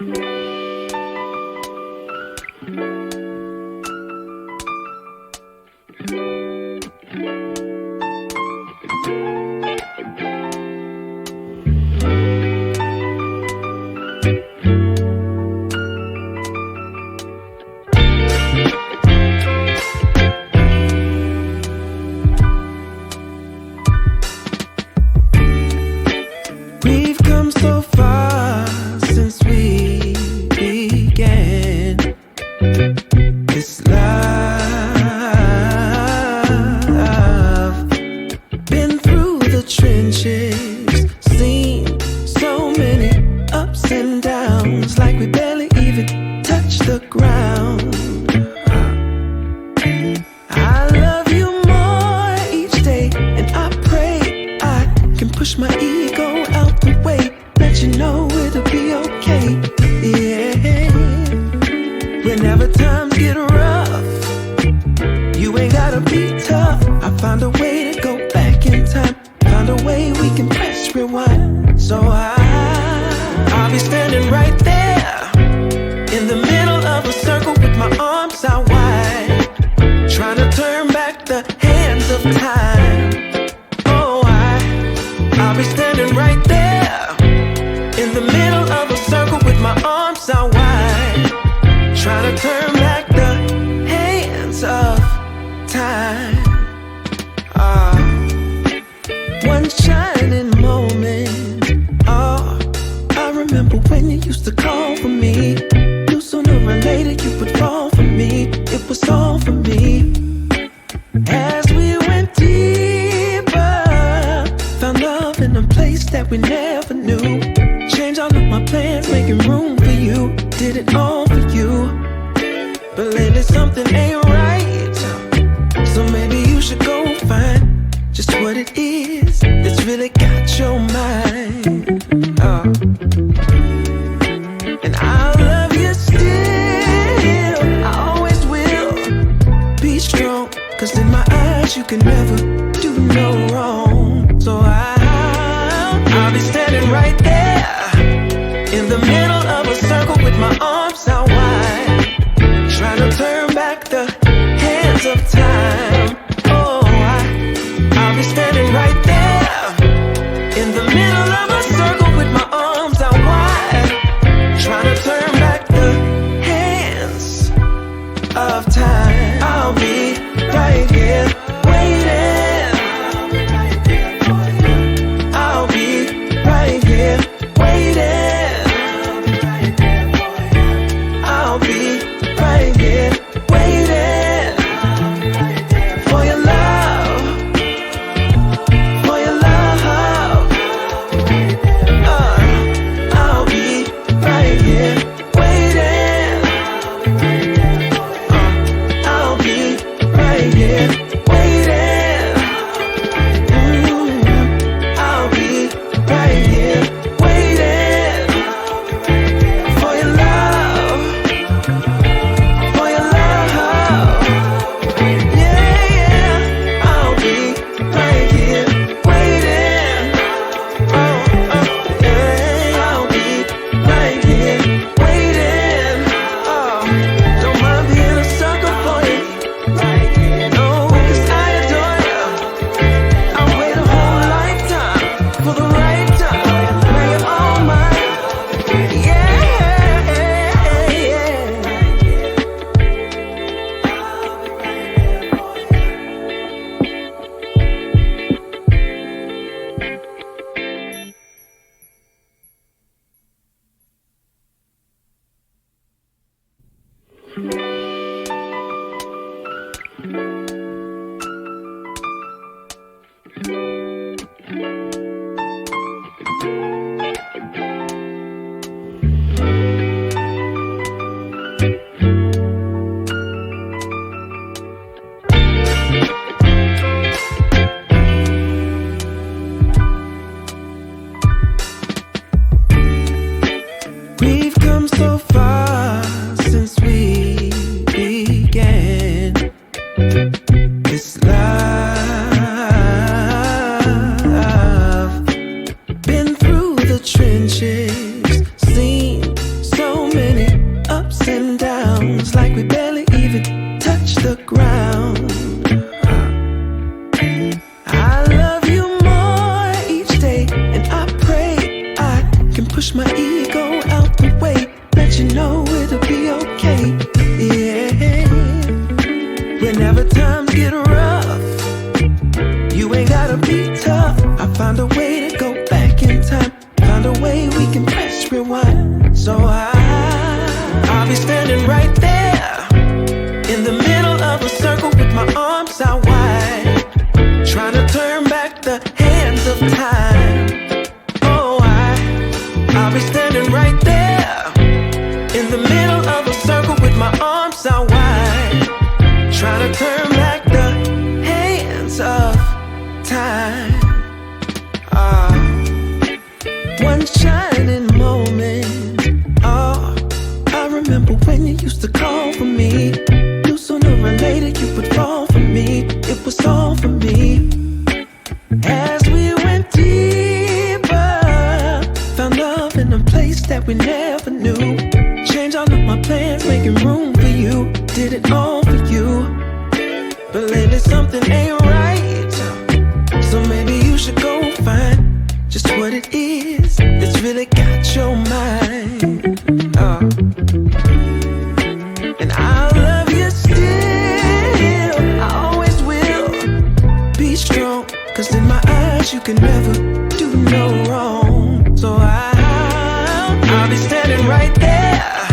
We've come so far since we began this love. Been through the trenches, seen so many ups and downs, like we barely even touched the ground. I love you more each day, and I pray I can push my ego out the way, let you know it'll be okay. Yeah. Whenever times get rough, you ain't gotta be tough. I found a way to go back in time, found a way we can press rewind. So I'll be standing right there in the middle of a circle with my arms out wide, trying to turn back the hands of time. Oh, I'll be standing right there in the middle of a circle with my arms out wide, trying to turn back the hands of time. One shining moment. Oh, I remember when you used to call for me. Knew sooner or later you would fall for me. It was all for me. As we went deeper, found love in a place that we never knew. Changed all of my plans, making room for you. Did it all for you. But lately something ain't right, so maybe you should go find just what it is that's really got your mind. Oh. And I love you still, I always will. Be strong, cause in my eyes you can never do no wrong. So I'll be standing right there in the middle of a circle with my arms out wide, trying to turn back the hands of time. Oh, I'll be standing right there in the middle of a circle with my arms out wide, trying to turn back the hands of time. I'll be right here waiting. I'll be right here waiting. I'll be right here waiting for your love, for your love. I'll be right here waiting. I'll be right here waiting. I'll be right here waiting for your love, for your love. Yeah, yeah. I'll be right here waiting. Yeah. I'll be right here waiting. Don't mind being a sucker for you. No, 'cause I adore you. I'll wait a whole lifetime for the right time. Now you're all mine. Yeah, yeah. We've come so far since we began this love. Been through the trenches, seen so ego out the way, let you know it'll be okay. Yeah. Whenever times get rough, you ain't gotta be tough. I found a way to go back in time, found a way we can press rewind. So I'll be standing right there in the middle of a circle with my arms out wide, trying to turn back the hands of time. Oh, I'll be standing right there in the middle of a circle with my arms out wide, trying to turn back the hands of time. One shining moment. Oh, I remember when you used to call for me. Knew sooner or later you would fall for me. It was all for me. As we went deeper, found love in a place that we never knew. Changed all of my plans, making room for you. Did it all for you. But lately something ain't right, so maybe you should go find just what it is that's really got your mind. And I'll love you still, I always will. Be strong, cause in my eyes you can never do no wrong. So I'll be standing right there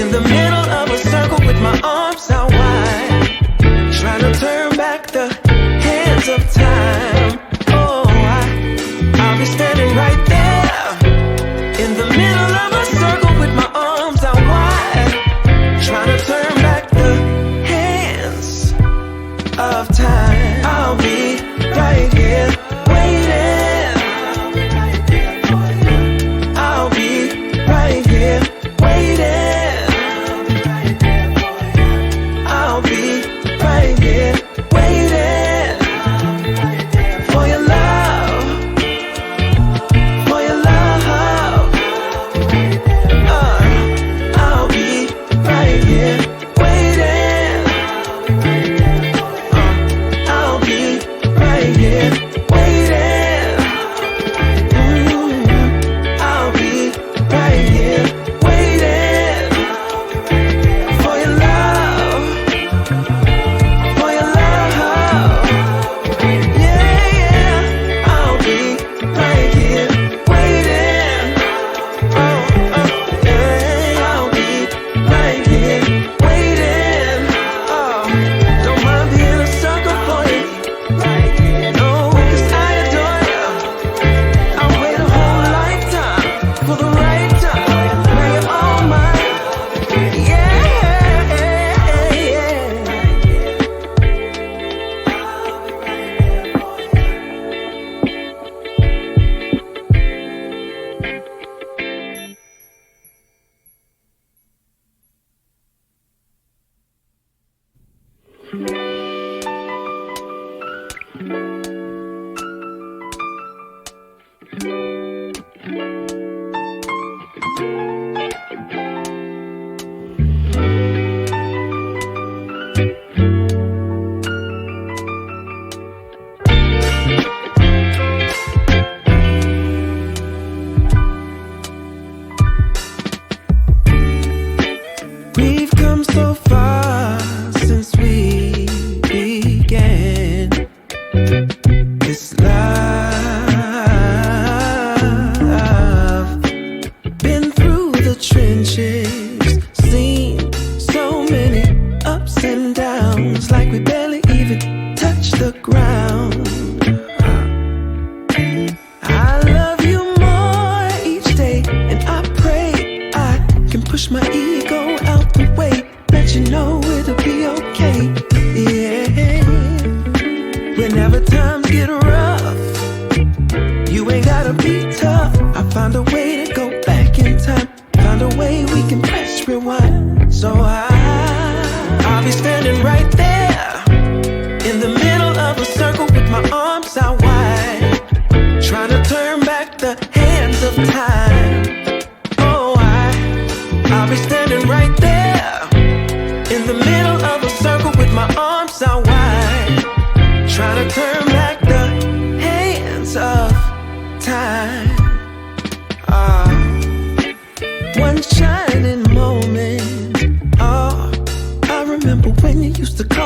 in the middle of a circle with my arms out wide, trying to turn back the hands of time. Oh, I'll be standing right there in the middle of a circle with my arms out wide, trying to turn back the hands of time. I'll be right here waiting. I'll be right here waiting. I'll be right here waiting for your love, for your love. I'll be right here waiting. I'll be right here waiting. I'll be right here waiting for your love, for your love. Yeah, yeah. I'll be right here waiting. Yeah. I'll be right here waiting. Don't mind being a sucker for you. No, 'cause I adore you. I'll wait a whole lifetime for the right time. Now you're all mine. Yeah, yeah. We've come so far since we began this love. Been through the trenches, seen so many ups and downs, like we barely even touched the ground. I love you more each day, and I pray I can push my ego out the way, let you know it'll be okay. Yeah. Whenever times get rough, you ain't gotta be tough. I found a way to go back in time, found a way we can press rewind. So I'll be standing right there in the middle of a circle with my arms out wide, trying to turn back the hands of time. Oh, I'll be standing right there in the middle of a circle with my arms out wide, trying to turn back the hands of time. one shining moment. Oh, I remember when you used to call